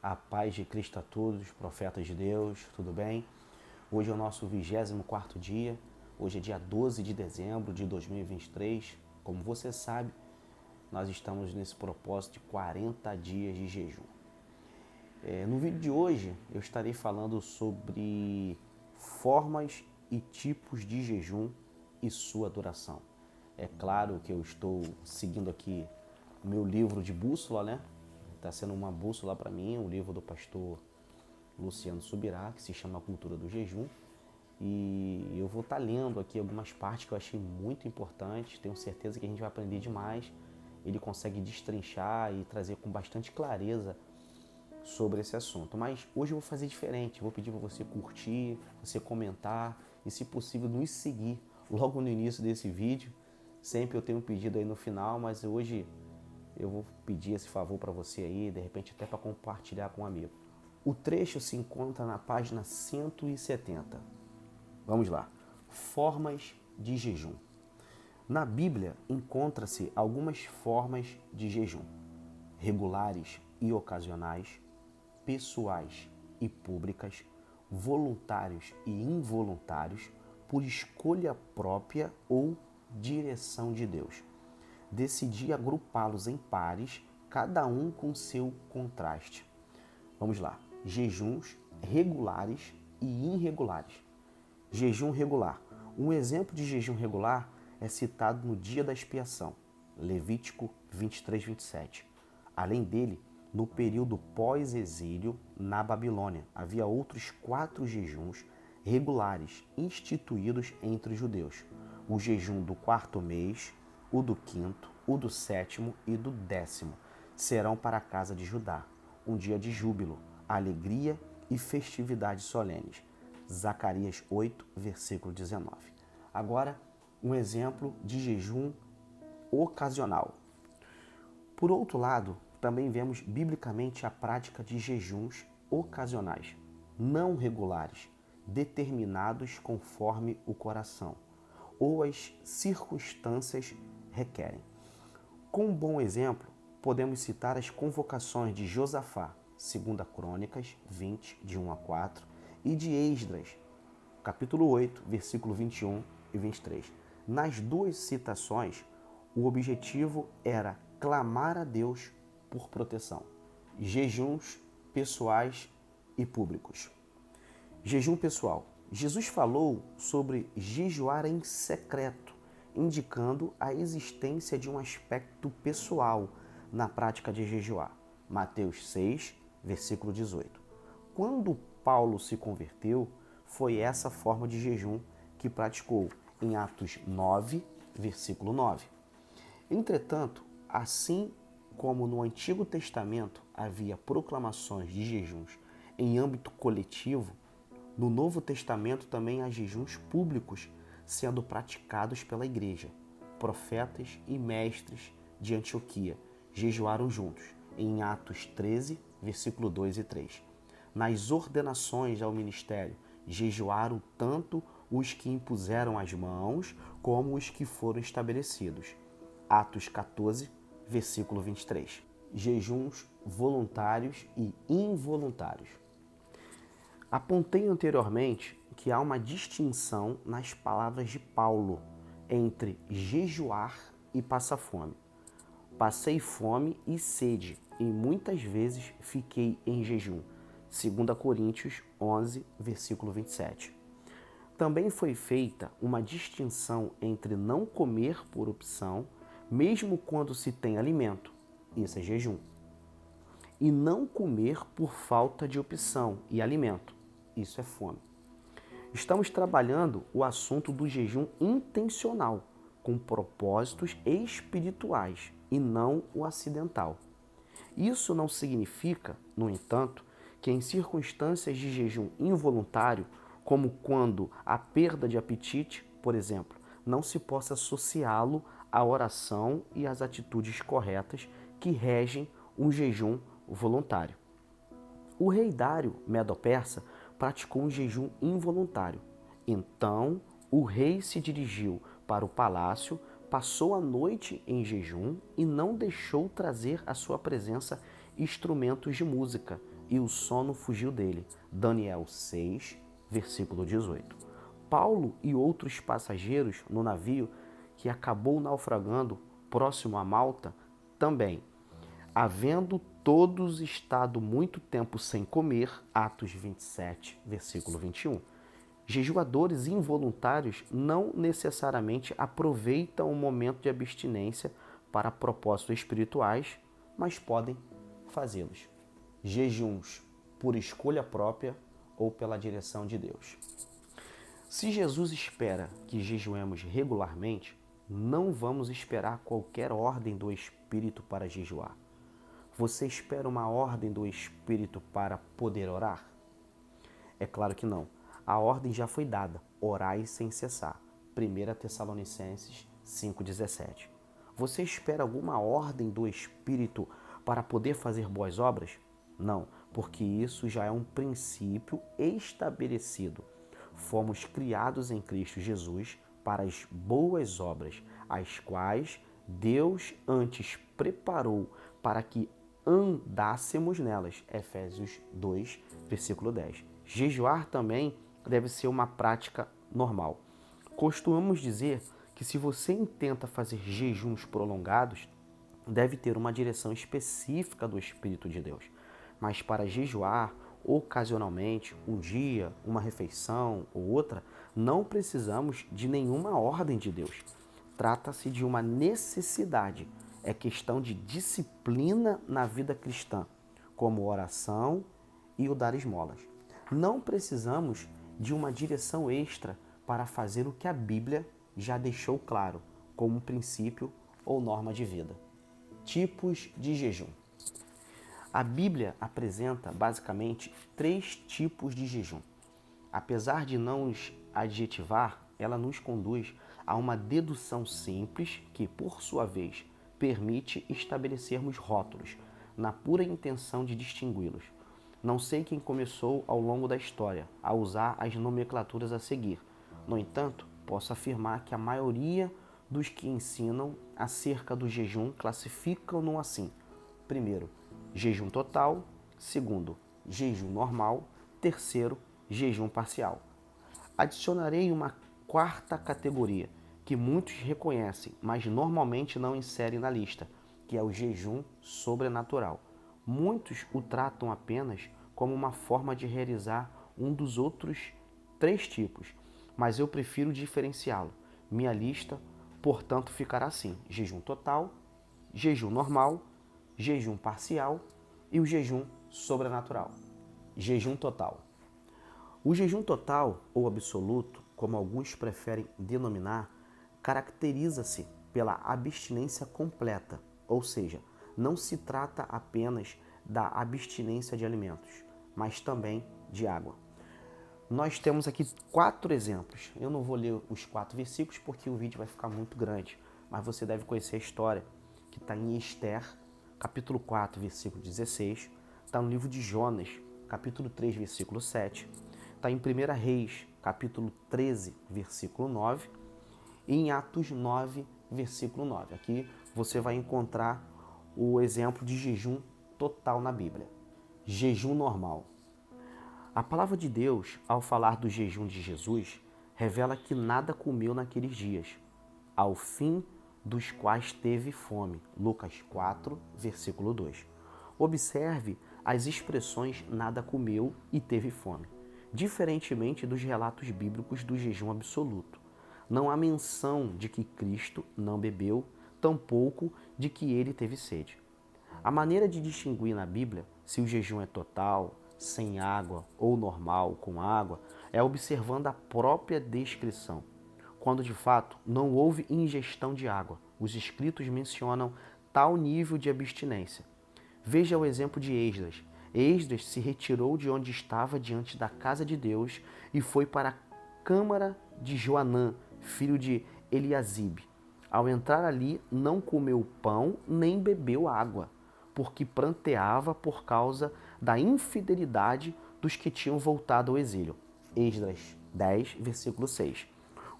A paz de Cristo a todos, profetas de Deus, tudo bem? Hoje é o nosso 24º dia, hoje é dia 12 de dezembro de 2023. Como você sabe, nós estamos nesse propósito de 40 dias de jejum. No vídeo de hoje eu estarei falando sobre formas e tipos de jejum e sua duração. É claro que eu estou seguindo aqui o meu livro de bússola, né? Está sendo uma bússola para mim, um livro do pastor Luciano Subirá, que se chama A Cultura do Jejum. E eu vou estar lendo aqui algumas partes que eu achei muito importantes, tenho certeza que a gente vai aprender demais. Ele consegue destrinchar e trazer com bastante clareza sobre esse assunto. Mas hoje eu vou fazer diferente, vou pedir para você curtir, você comentar e, se possível, nos seguir logo no início desse vídeo. Sempre eu tenho um pedido aí no final, mas hoje eu vou pedir esse favor para você aí, de repente até para compartilhar com um amigo. O trecho se encontra na página 170. Vamos lá. Formas de jejum. Na Bíblia encontra-se algumas formas de jejum: regulares e ocasionais, pessoais e públicas, voluntários e involuntários, por escolha própria ou direção de Deus. Decidi agrupá-los em pares, cada um com seu contraste. Vamos lá. Jejuns regulares e irregulares. Jejum regular. Um exemplo de jejum regular é citado no dia da expiação, Levítico 23:27. Além dele, no período pós-exílio na Babilônia, havia outros 4 jejuns regulares instituídos entre os judeus: o jejum do 4º mês, o do 5º, o do 7º e do 10º. Serão para a casa de Judá um dia de júbilo, alegria e festividades solenes. Zacarias 8, versículo 19. Agora, um exemplo de jejum ocasional. Por outro lado, também vemos biblicamente a prática de jejuns ocasionais, não regulares, determinados conforme o coração ou as circunstâncias requerem. Com um bom exemplo, podemos citar as convocações de Josafá, 2 Crônicas 20, de 1 a 4, e de Esdras, capítulo 8, versículo 21 e 23. Nas duas citações, o objetivo era clamar a Deus por proteção. Jejuns pessoais e públicos. Jejum pessoal. Jesus falou sobre jejuar em secreto, indicando a existência de um aspecto pessoal na prática de jejuar. Mateus 6, versículo 18. Quando Paulo se converteu, foi essa forma de jejum que praticou em Atos 9, versículo 9. Entretanto, assim como no Antigo Testamento havia proclamações de jejuns em âmbito coletivo, no Novo Testamento também há jejuns públicos sendo praticados pela igreja. Profetas e mestres de Antioquia jejuaram juntos, em Atos 13, versículo 2 e 3. Nas ordenações ao ministério, jejuaram tanto os que impuseram as mãos como os que foram estabelecidos. Atos 14, versículo 23. Jejuns voluntários e involuntários. Apontei anteriormente que há uma distinção nas palavras de Paulo entre jejuar e passar fome. Passei fome e sede e muitas vezes fiquei em jejum. 2 Coríntios 11, versículo 27. Também foi feita uma distinção entre não comer por opção, mesmo quando se tem alimento, isso é jejum, e não comer por falta de opção e alimento, isso é fome. Estamos trabalhando o assunto do jejum intencional, com propósitos espirituais e não o acidental. Isso não significa, no entanto, que em circunstâncias de jejum involuntário, como quando há perda de apetite, por exemplo, não se possa associá-lo à oração e às atitudes corretas que regem um jejum voluntário. O rei Dário, medo-persa, praticou um jejum involuntário. Então, o rei se dirigiu para o palácio, passou a noite em jejum e não deixou trazer à sua presença instrumentos de música, e o sono fugiu dele. Daniel 6, versículo 18. Paulo e outros passageiros no navio que acabou naufragando próximo a Malta também, havendo todos estado muito tempo sem comer, Atos 27, versículo 21. Jejuadores involuntários não necessariamente aproveitam o momento de abstinência para propósitos espirituais, mas podem fazê-los. Jejuns por escolha própria ou pela direção de Deus. Se Jesus espera que jejuemos regularmente, não vamos esperar qualquer ordem do Espírito para jejuar. Você espera uma ordem do Espírito para poder orar? É claro que não. A ordem já foi dada: orai sem cessar. 1 Tessalonicenses 5,17. Você espera alguma ordem do Espírito para poder fazer boas obras? Não, porque isso já é um princípio estabelecido. Fomos criados em Cristo Jesus para as boas obras, as quais Deus antes preparou para que andássemos nelas. Efésios 2, versículo 10. Jejuar também deve ser uma prática normal. Costumamos dizer que se você intenta fazer jejuns prolongados, deve ter uma direção específica do Espírito de Deus. Mas para jejuar ocasionalmente, um dia, uma refeição ou outra, não precisamos de nenhuma ordem de Deus. Trata-se de uma necessidade. É questão de disciplina na vida cristã, como oração e o dar esmolas. Não precisamos de uma direção extra para fazer o que a Bíblia já deixou claro, como um princípio ou norma de vida. Tipos de jejum. A Bíblia apresenta basicamente 3 tipos de jejum. Apesar de não os adjetivar, ela nos conduz a uma dedução simples que, por sua vez, permite estabelecermos rótulos, na pura intenção de distingui-los. Não sei quem começou ao longo da história a usar as nomenclaturas a seguir. No entanto, posso afirmar que a maioria dos que ensinam acerca do jejum classificam-no assim. Primeiro, jejum total. Segundo, jejum normal. Terceiro, jejum parcial. Adicionarei uma 4ª categoria, que muitos reconhecem, mas normalmente não inserem na lista, que é o jejum sobrenatural. Muitos o tratam apenas como uma forma de realizar um dos outros 3 tipos, mas eu prefiro diferenciá-lo. Minha lista, portanto, ficará assim: jejum total, jejum normal, jejum parcial e o jejum sobrenatural. Jejum total. O jejum total ou absoluto, como alguns preferem denominar, caracteriza-se pela abstinência completa, ou seja, não se trata apenas da abstinência de alimentos, mas também de água. Nós temos aqui 4 exemplos. Eu não vou ler os 4 versículos porque o vídeo vai ficar muito grande, mas você deve conhecer a história que está em Esther, capítulo 4, versículo 16, está no livro de Jonas, capítulo 3, versículo 7, está em 1 Reis, capítulo 13, versículo 9, e em Atos 9, versículo 9. Aqui você vai encontrar o exemplo de jejum total na Bíblia. Jejum normal. A palavra de Deus, ao falar do jejum de Jesus, revela que nada comeu naqueles dias, ao fim dos quais teve fome. Lucas 4, versículo 2. Observe as expressões nada comeu e teve fome, diferentemente dos relatos bíblicos do jejum absoluto. Não há menção de que Cristo não bebeu, tampouco de que ele teve sede. A maneira de distinguir na Bíblia se o jejum é total, sem água ou normal, com água, é observando a própria descrição. Quando de fato não houve ingestão de água, os escritos mencionam tal nível de abstinência. Veja o exemplo de Esdras. Esdras se retirou de onde estava diante da casa de Deus e foi para a câmara de Joanã, filho de Eliasibe. Ao entrar ali, não comeu pão nem bebeu água, porque pranteava por causa da infidelidade dos que tinham voltado ao exílio. Esdras 10, versículo 6.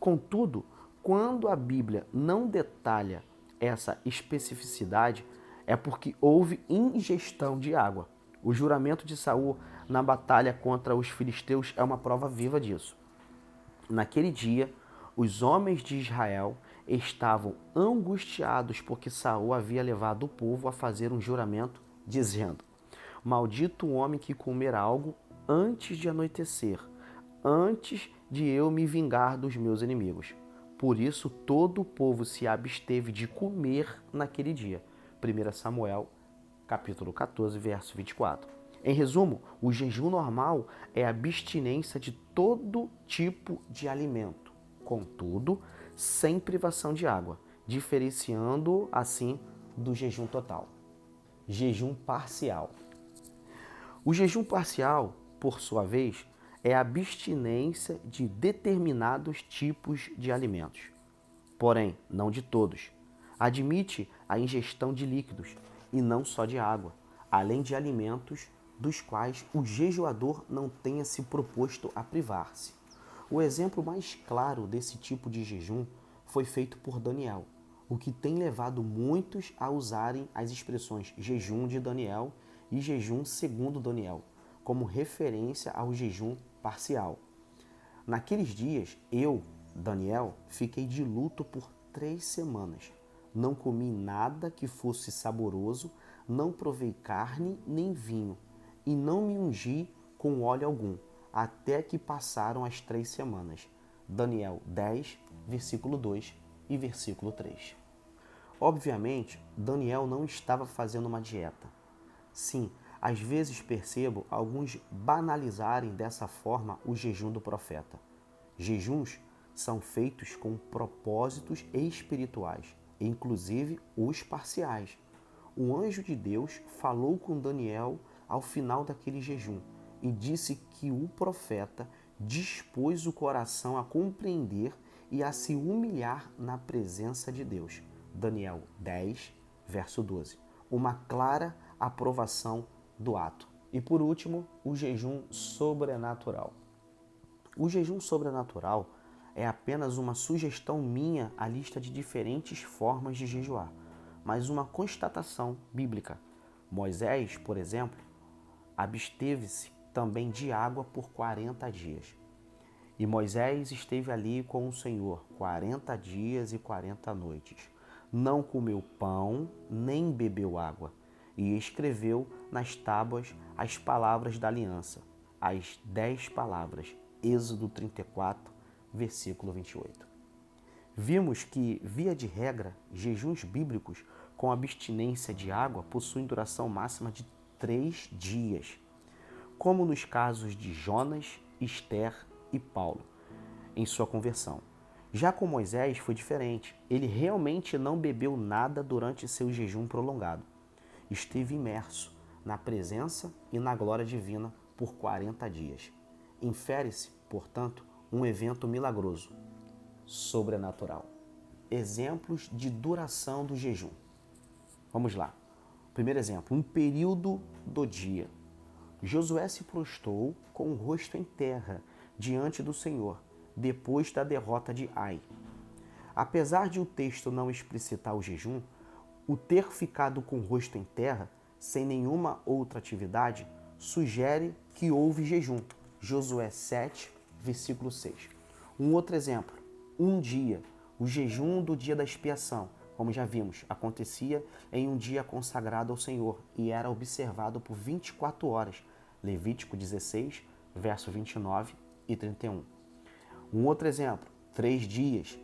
Contudo, quando a Bíblia não detalha essa especificidade, é porque houve ingestão de água. O juramento de Saul na batalha contra os filisteus é uma prova viva disso. Naquele dia, os homens de Israel estavam angustiados porque Saul havia levado o povo a fazer um juramento, dizendo: Maldito o homem que comer algo antes de anoitecer, antes de eu me vingar dos meus inimigos. Por isso todo o povo se absteve de comer naquele dia. 1 Samuel, capítulo 14, verso 24. Em resumo, o jejum normal é a abstinência de todo tipo de alimento, contudo, sem privação de água, diferenciando assim do jejum total. Jejum parcial. O jejum parcial, por sua vez, é a abstinência de determinados tipos de alimentos, porém não de todos. Admite a ingestão de líquidos e não só de água, além de alimentos dos quais o jejuador não tenha se proposto a privar-se. O exemplo mais claro desse tipo de jejum foi feito por Daniel, o que tem levado muitos a usarem as expressões jejum de Daniel e jejum segundo Daniel, como referência ao jejum parcial. Naqueles dias, eu, Daniel, fiquei de luto por 3 semanas. Não comi nada que fosse saboroso, não provei carne nem vinho, e não me ungi com óleo algum, até que passaram as 3 semanas. Daniel 10, versículo 2 e versículo 3. Obviamente, Daniel não estava fazendo uma dieta. Sim, às vezes percebo alguns banalizarem dessa forma o jejum do profeta. Jejuns são feitos com propósitos espirituais, inclusive os parciais. O anjo de Deus falou com Daniel ao final daquele jejum e disse que o profeta dispôs o coração a compreender e a se humilhar na presença de Deus. Daniel 10, verso 12. Uma clara aprovação do ato. E por último, o jejum sobrenatural. O jejum sobrenatural é apenas uma sugestão minha à lista de diferentes formas de jejuar, mas uma constatação bíblica. Moisés, por exemplo, absteve-se também de água por 40 dias. E Moisés esteve ali com o Senhor 40 dias e 40 noites. Não comeu pão, nem bebeu água, e escreveu nas tábuas as palavras da aliança, as 10 palavras. Êxodo 34, versículo 28. Vimos que, via de regra, jejuns bíblicos com abstinência de água possuem duração máxima de 3 dias, como nos casos de Jonas, Esther e Paulo, em sua conversão. Já com Moisés foi diferente. Ele realmente não bebeu nada durante seu jejum prolongado. Esteve imerso na presença e na glória divina por 40 dias. Infere-se, portanto, um evento milagroso, sobrenatural. Exemplos de duração do jejum. Vamos lá. Primeiro exemplo, um período do dia. Josué se prostrou com o rosto em terra diante do Senhor, depois da derrota de Ai. Apesar de o texto não explicitar o jejum, o ter ficado com o rosto em terra, sem nenhuma outra atividade, sugere que houve jejum. Josué 7, versículo 6. Um outro exemplo, um dia, o jejum do dia da expiação, como já vimos, acontecia em um dia consagrado ao Senhor e era observado por 24 horas. Levítico 16, verso 29 e 31. Um outro exemplo, 3 dias.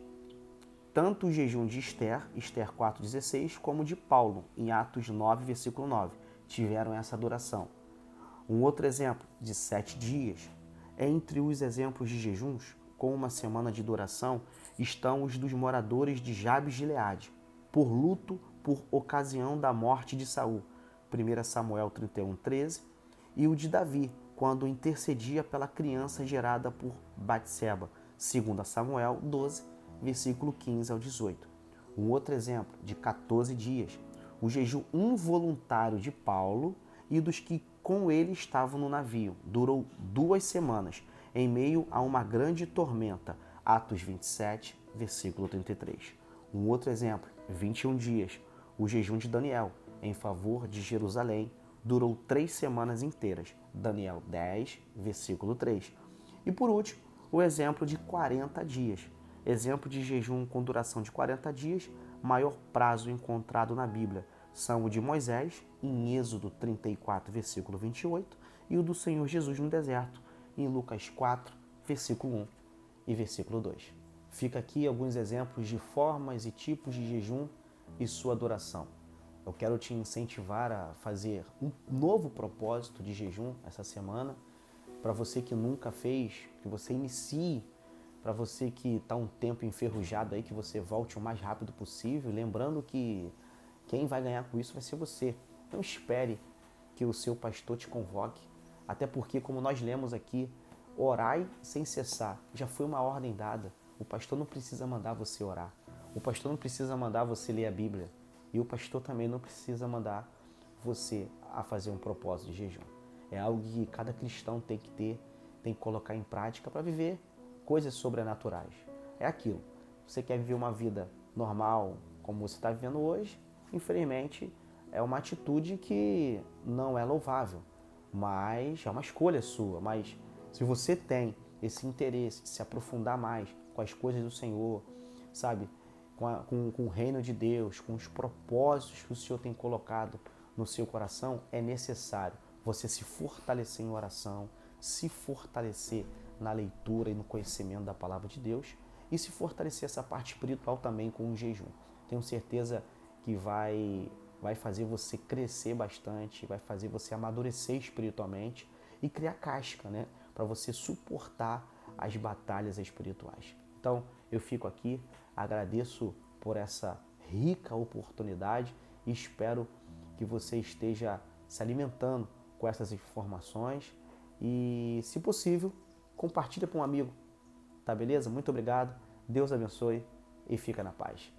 Tanto o jejum de Esther, Esther 4,16, como de Paulo, em Atos 9, versículo 9, tiveram essa duração. Um outro exemplo, de 7 dias. Entre os exemplos de jejuns, com uma semana de duração, estão os dos moradores de Jabes de Gileade, por luto por ocasião da morte de Saul, 1 Samuel 31, 13, e o de Davi, quando intercedia pela criança gerada por Batseba, 2 Samuel 12, versículo 15 ao 18. Um outro exemplo, de 14 dias, o jejum involuntário de Paulo e dos que com ele estavam no navio. Durou 2 semanas, em meio a uma grande tormenta. Atos 27, versículo 33. Um outro exemplo, 21 dias, o jejum de Daniel, em favor de Jerusalém, durou 3 semanas inteiras. Daniel 10, versículo 3. E por último, o exemplo de 40 dias. Exemplo de jejum com duração de 40 dias, maior prazo encontrado na Bíblia. São o de Moisés, em Êxodo 34, versículo 28, e o do Senhor Jesus no deserto, em Lucas 4, versículo 1 e versículo 2. Fica aqui alguns exemplos de formas e tipos de jejum e sua adoração. Eu quero te incentivar a fazer um novo propósito de jejum essa semana. Para você que nunca fez, que você inicie. Para você que está um tempo enferrujado aí, que você volte o mais rápido possível. Lembrando que quem vai ganhar com isso vai ser você. Não espere que o seu pastor te convoque. Até porque, como nós lemos aqui, orai sem cessar. Já foi uma ordem dada. O pastor não precisa mandar você orar. O pastor não precisa mandar você ler a Bíblia. E o pastor também não precisa mandar você a fazer um propósito de jejum. É algo que cada cristão tem que ter, tem que colocar em prática para viver coisas sobrenaturais. É aquilo. Você quer viver uma vida normal, como você está vivendo hoje, infelizmente é uma atitude que não é louvável, mas é uma escolha sua. Mas se você tem esse interesse de se aprofundar mais com as coisas do Senhor, sabe, com o reino de Deus, com os propósitos que o Senhor tem colocado no seu coração, é necessário você se fortalecer em oração, se fortalecer na leitura e no conhecimento da palavra de Deus e se fortalecer essa parte espiritual também com o jejum. Tenho certeza que vai fazer você crescer bastante, vai fazer você amadurecer espiritualmente e criar casca, né, para você suportar as batalhas espirituais. Então, eu fico aqui, agradeço por essa rica oportunidade e espero que você esteja se alimentando com essas informações e, se possível, compartilha com um amigo, tá beleza? Muito obrigado, Deus abençoe e fica na paz.